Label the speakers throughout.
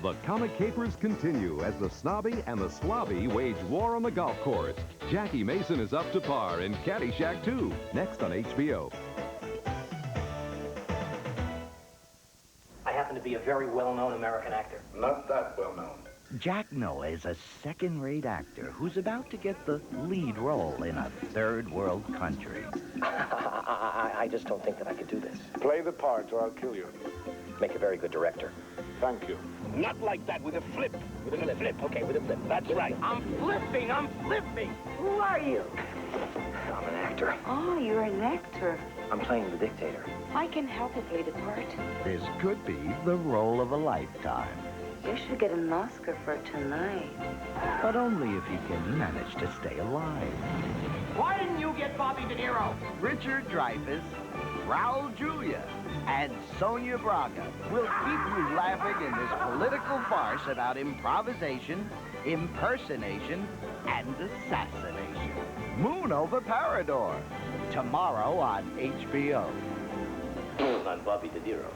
Speaker 1: the comic capers continue as the snobby and the slobby wage war on the golf course. Jackie Mason is up to par in Caddyshack II, next on HBO.
Speaker 2: I happen to be a very well-known American actor.
Speaker 3: Not that well-known.
Speaker 4: Jack Noah is a second-rate actor who's about to get the lead role in a third-world country.
Speaker 2: I just don't think that I could do this.
Speaker 3: Play the part or I'll kill you.
Speaker 2: Make a very good director.
Speaker 3: Thank you.
Speaker 5: Not like that, with a flip.
Speaker 2: With a flip. Okay, with a flip.
Speaker 5: That's right. I'm flipping.
Speaker 6: Who are you?
Speaker 2: I'm an actor.
Speaker 6: Oh, you're an actor.
Speaker 2: I'm playing the dictator.
Speaker 6: I can help you play the part.
Speaker 4: This could be the role of a lifetime,
Speaker 6: You should get an Oscar for tonight.
Speaker 4: but only if you can manage to stay alive.
Speaker 5: Why didn't you get Bobby De Niro?
Speaker 4: Richard Dreyfuss, Raul Julia, and Sonia Braga will keep you laughing in this political farce about improvisation, impersonation, and assassination. Moon Over Parador, tomorrow on HBO.
Speaker 2: I'm Bobby De Niro.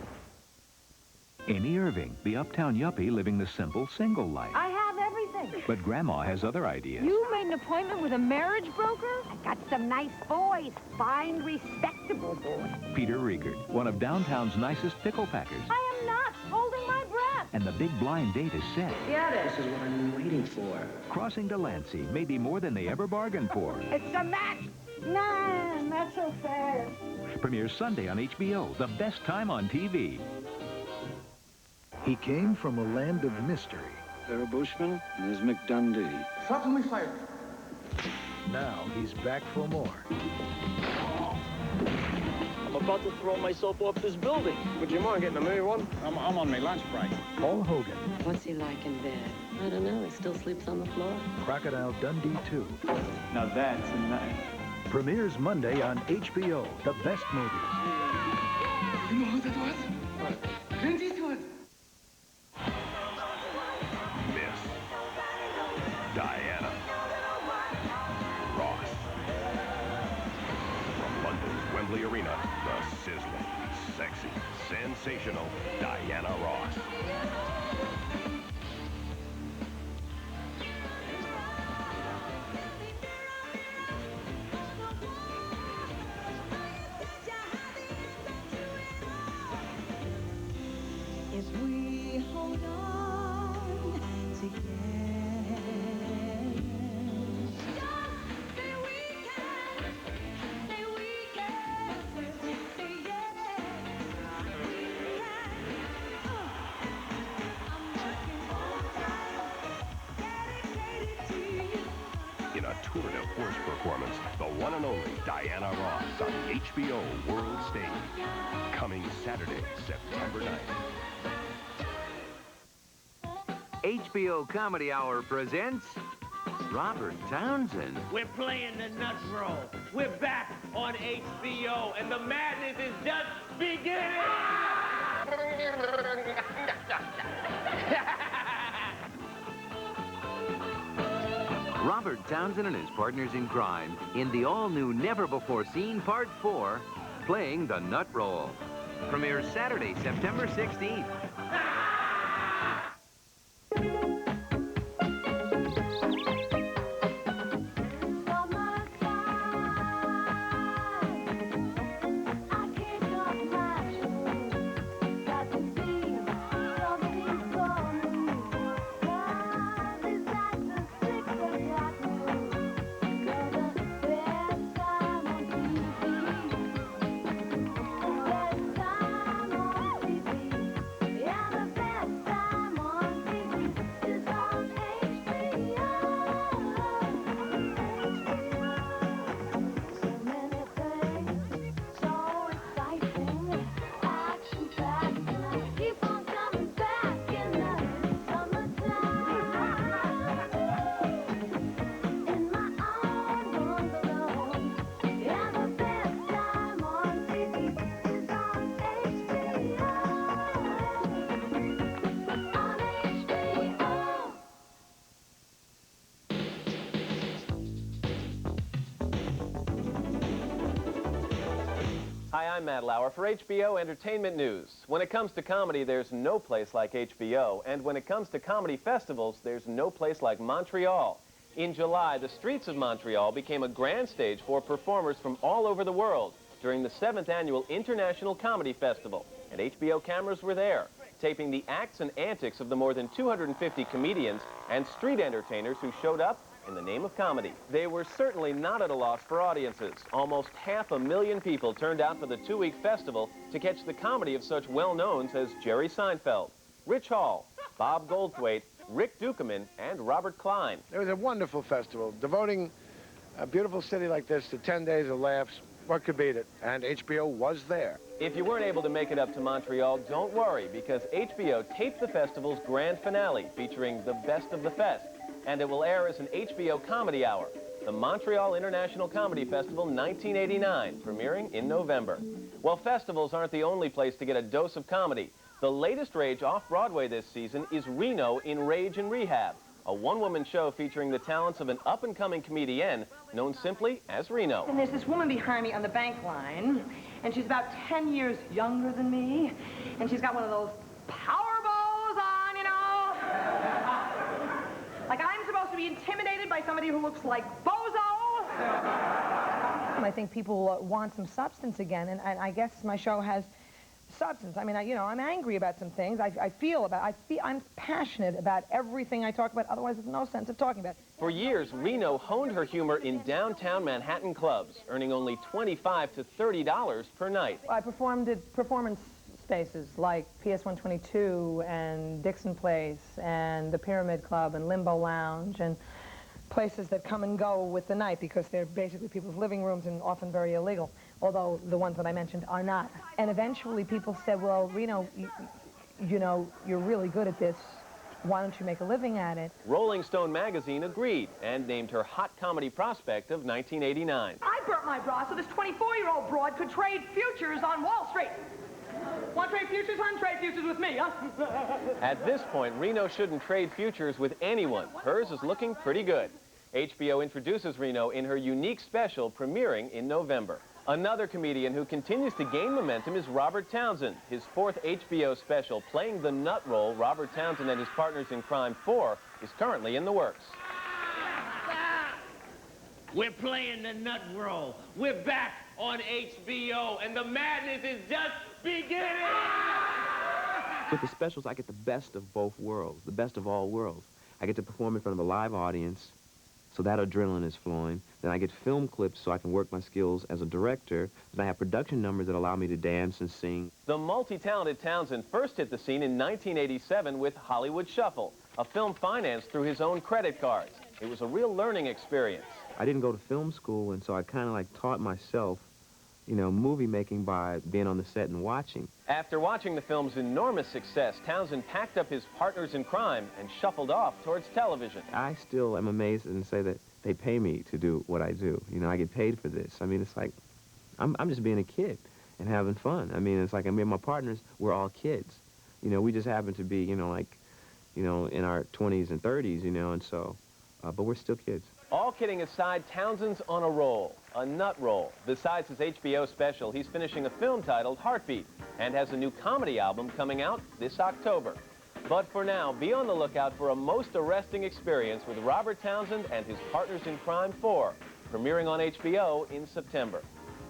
Speaker 1: Amy Irving, the uptown yuppie living the simple single life.
Speaker 7: I have everything.
Speaker 1: But Grandma has other ideas.
Speaker 7: You made an appointment with a marriage broker?
Speaker 8: I got some nice boys. Fine, respectable boys.
Speaker 1: Peter Riegert, one of downtown's nicest pickle packers.
Speaker 7: I am not holding my breath.
Speaker 1: And the big blind date is set.
Speaker 7: Get it.
Speaker 2: This is what I've been waiting for.
Speaker 1: Crossing Delancey may be more than they ever bargained for.
Speaker 8: It's a match.
Speaker 7: Nah, not so fast.
Speaker 1: Premieres Sunday on HBO, the best time on TV.
Speaker 9: He came from a land of mystery.
Speaker 10: There are Bushmen, and there's McDundee.
Speaker 3: Suddenly fired.
Speaker 9: Now he's back for more.
Speaker 5: I'm about to throw myself off this building.
Speaker 3: Would you mind getting a new one?
Speaker 10: I'm on my lunch break.
Speaker 9: Paul Hogan,
Speaker 11: What's he like in bed? I don't know. He still sleeps on the floor.
Speaker 9: Crocodile Dundee II.
Speaker 10: Now that's a night.
Speaker 9: Premieres Monday on HBO, the best movies.
Speaker 3: You know who that was? Clint Eastwood.
Speaker 1: Miss Diana Ross. From London's Wembley Arena, the sizzling, sexy, sensational Diana Ross.
Speaker 7: If we hold on together, say we can, say we can, say yes, we can. I'm working overtime, dedicated to you.
Speaker 1: In a tour de force performance, the one and only Diana Ross on the HBO World Stage. Coming Saturday, September 9th.
Speaker 4: HBO Comedy Hour presents Robert Townsend.
Speaker 5: We're playing the Nutroll. We're back on HBO, and the madness is just beginning!
Speaker 4: Robert Townsend and his partners in crime in the all-new never-before-seen Part 4, playing the Nutroll. Premieres Saturday, September 16th.
Speaker 7: Yeah.
Speaker 12: Hi, I'm Matt Lauer for HBO Entertainment News. When it comes to comedy, there's no place like HBO. And when it comes to comedy festivals, there's no place like Montreal. In July, the streets of Montreal became a grand stage for performers from all over the world during the 7th Annual International Comedy Festival. And HBO cameras were there, taping the acts and antics of the more than 250 comedians and street entertainers who showed up in the name of comedy. They were certainly not at a loss for audiences. Almost 500,000 people turned out for the 2-week festival to catch the comedy of such well-knowns as Jerry Seinfeld, Rich Hall, Bob Goldthwait, Rick Dukeman, and Robert Klein.
Speaker 13: It was a wonderful festival, devoting a beautiful city like this to 10 days of laughs. What could beat it? And HBO was there.
Speaker 12: If you weren't able to make it up to Montreal, don't worry, because HBO taped the festival's grand finale featuring the best of the fest. And it will air as an HBO comedy hour, the Montreal International Comedy Festival 1989, premiering in November. Well, festivals aren't the only place to get a dose of comedy. The latest rage off-Broadway this season is Reno in Rage and Rehab, a one-woman show featuring the talents of an up-and-coming comedienne known simply as Reno.
Speaker 14: And there's this woman behind me on the bank line, and she's about 10 years younger than me, and she's got one of those power bows on, you know? Like I'm supposed to be intimidated by somebody who looks like Bozo.
Speaker 15: I think people want some substance again, and I guess my show has substance. I mean, I'm angry about some things. I'm passionate about everything I talk about. Otherwise, there's no sense of talking about it.
Speaker 12: For years, Reno honed her humor in downtown Manhattan clubs, earning only $25 to $30 per night.
Speaker 15: I performed at performance spaces like PS 122 and Dixon Place and the Pyramid Club and Limbo Lounge and places that come and go with the night because they're basically people's living rooms and often very illegal, although the ones that I mentioned are not. And eventually people said, well, Reno, you know, you're really good at this. Why don't you make a living at it?
Speaker 12: Rolling Stone magazine agreed and named her Hot Comedy Prospect of 1989.
Speaker 14: I burnt my bra so this 24-year-old broad could trade futures on Wall Street. Want to trade futures, hon? Trade futures with me, huh?
Speaker 12: At this point, Reno shouldn't trade futures with anyone. Hers is looking pretty good. HBO introduces Reno in her unique special premiering in November. Another comedian who continues to gain momentum is Robert Townsend. His 4th HBO special, playing the Nutroll, Robert Townsend and his partners in crime 4, is currently in the works.
Speaker 5: We're playing the Nutroll. We're back on HBO, and the madness is just beginning!
Speaker 16: With the specials, I get the best of both worlds, the best of all worlds. I get to perform in front of a live audience, so that adrenaline is flowing. Then I get film clips so I can work my skills as a director. Then I have production numbers that allow me to dance and sing.
Speaker 12: The multi-talented Townsend first hit the scene in 1987 with Hollywood Shuffle, a film financed through his own credit cards. It was a real learning experience.
Speaker 16: I didn't go to film school, and so I kind of like taught myself, you know, movie making by being on the set and watching.
Speaker 12: After watching the film's enormous success, Townsend packed up his partners in crime and shuffled off towards television.
Speaker 16: I still am amazed and say that they pay me to do what I do. You know, I get paid for this. I mean, it's like, I'm just being a kid and having fun. I mean, it's like, me and my partners, we're all kids. You know, we just happen to be, you know, like, you know, in our 20s and 30s, you know, and so, but we're still kids.
Speaker 12: All kidding aside, Townsend's on a roll, a nut roll. Besides his HBO special, he's finishing a film titled Heartbeat and has a new comedy album coming out this October. But for now, be on the lookout for a most arresting experience with Robert Townsend and his partners in crime 4, premiering on HBO in September.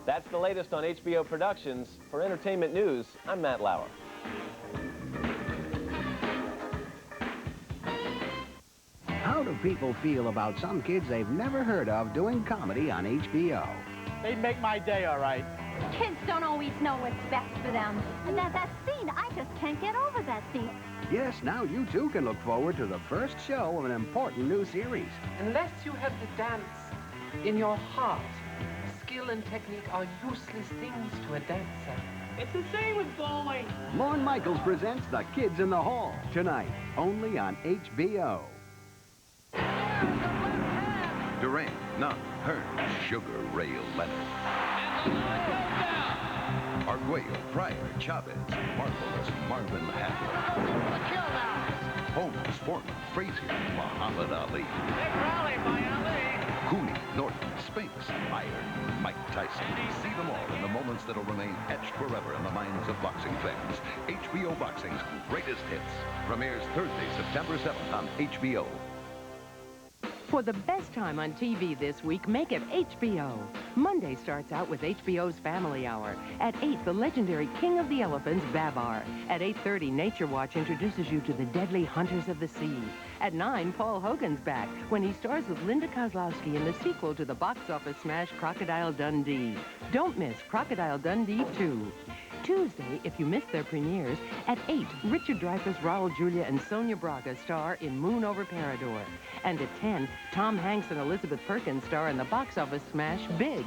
Speaker 12: That's the latest on HBO Productions. For Entertainment News, I'm Matt Lauer.
Speaker 17: How do people feel about some kids they've never heard of doing comedy on HBO?
Speaker 18: They'd make my day, all right.
Speaker 19: Kids don't always know what's best for them. And that scene, I just can't get over that scene.
Speaker 17: Yes, now you too can look forward to the first show of an important new series.
Speaker 20: Unless you have the dance in your heart, skill and technique are useless things to a dancer.
Speaker 5: It's the same with bowling.
Speaker 17: Lorne Michaels presents The Kids in the Hall, tonight, only on HBO.
Speaker 1: Durant, Nunn, Hearn, Sugar Ray Leonard. Arguello, Pryor, Chavez, Marvelous, Marvin Hagler. Holmes, Foreman, Frazier, Muhammad Ali.
Speaker 5: Big rally by Ali.
Speaker 21: Cooney, Norton, Spinks, Iron, Mike Tyson. See them all in the moments that'll remain etched forever in the minds of boxing fans. HBO Boxing's Greatest Hits premieres Thursday, September 7th on HBO.
Speaker 22: For the best time on TV this week, make it HBO. Monday starts out with HBO's Family Hour. At 8, the legendary King of the Elephants, Babar. At 8:30, Nature Watch introduces you to the deadly hunters of the sea. At 9, Paul Hogan's back when he stars with Linda Kozlowski in the sequel to the box office smash Crocodile Dundee. Don't miss Crocodile Dundee II. Tuesday, if you missed their premieres, at 8, Richard Dreyfuss, Raul Julia, and Sonia Braga star in Moon Over Parador. And at 10, Tom Hanks and Elizabeth Perkins star in the box office smash Big.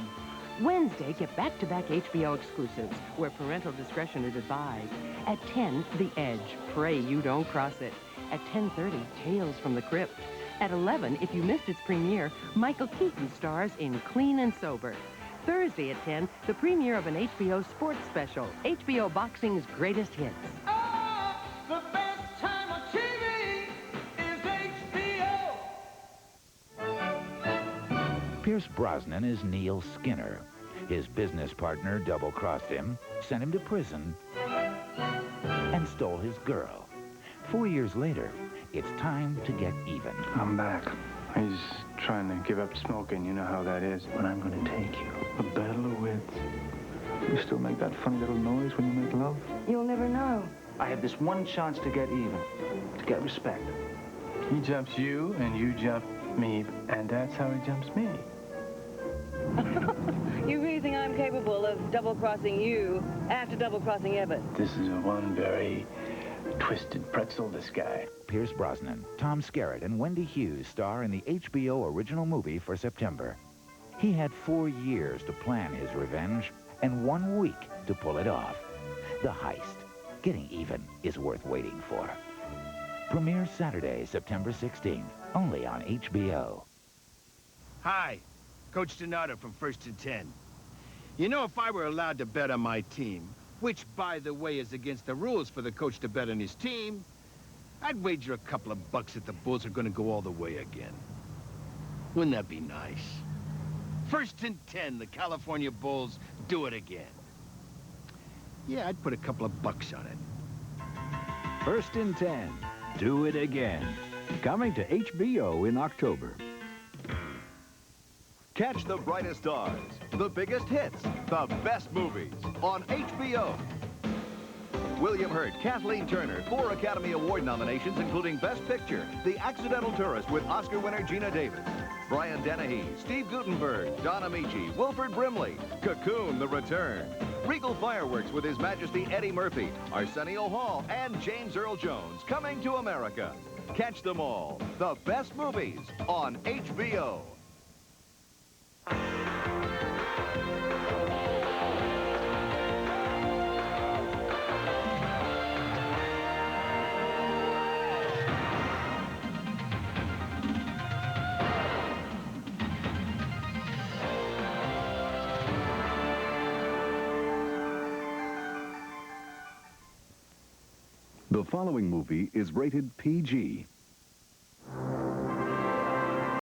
Speaker 22: Wednesday, get back-to-back HBO exclusives, where parental discretion is advised. At 10, The Edge. Pray you don't cross it. At 10:30, Tales from the Crypt. At 11, if you missed its premiere, Michael Keaton stars in Clean and Sober. Thursday at 10, the premiere of an HBO sports special, HBO Boxing's Greatest Hits.
Speaker 7: The best time on TV is HBO.
Speaker 23: Pierce Brosnan is Neil Skinner. His business partner double-crossed him, sent him to prison, and stole his girl. 4 years later, it's time to get even.
Speaker 10: I'm back. He's trying to give up smoking. You know how that is. But I'm going to take you. A battle of wits. You still make that funny little noise when you make love?
Speaker 6: You'll never know.
Speaker 10: I have this one chance to get even. To get respect. He jumps you, and you jump me. And that's how he jumps me.
Speaker 6: You really think I'm capable of double-crossing you after double-crossing Everett?
Speaker 10: This is one very twisted pretzel, this guy.
Speaker 23: Pierce Brosnan, Tom Skerritt, and Wendy Hughes star in the HBO original movie for September. He had 4 years to plan his revenge and 1 week to pull it off. The Heist. Getting even is worth waiting for. Premieres Saturday, September 16th, only on HBO.
Speaker 24: Hi, Coach Donato from 1st and 10. You know, if I were allowed to bet on my team, which, by the way, is against the rules for the coach to bet on his team, I'd wager a couple of bucks that the Bulls are going to go all the way again. Wouldn't that be nice? 1st and 10, the California Bulls do it again. Yeah, I'd put a couple of bucks on it.
Speaker 25: 1st and 10, do it again. Coming to HBO in October.
Speaker 1: Catch the brightest stars, the biggest hits, the best movies on HBO. William Hurt, Kathleen Turner, 4 Academy Award nominations, including Best Picture, The Accidental Tourist with Oscar winner Gina Davis, Brian Dennehy, Steve Guttenberg, Don Amici, Wilford Brimley, Cocoon, The Return, Regal Fireworks with His Majesty Eddie Murphy, Arsenio Hall, and James Earl Jones, coming to America. Catch them all, the best movies on HBO. The following movie is rated PG.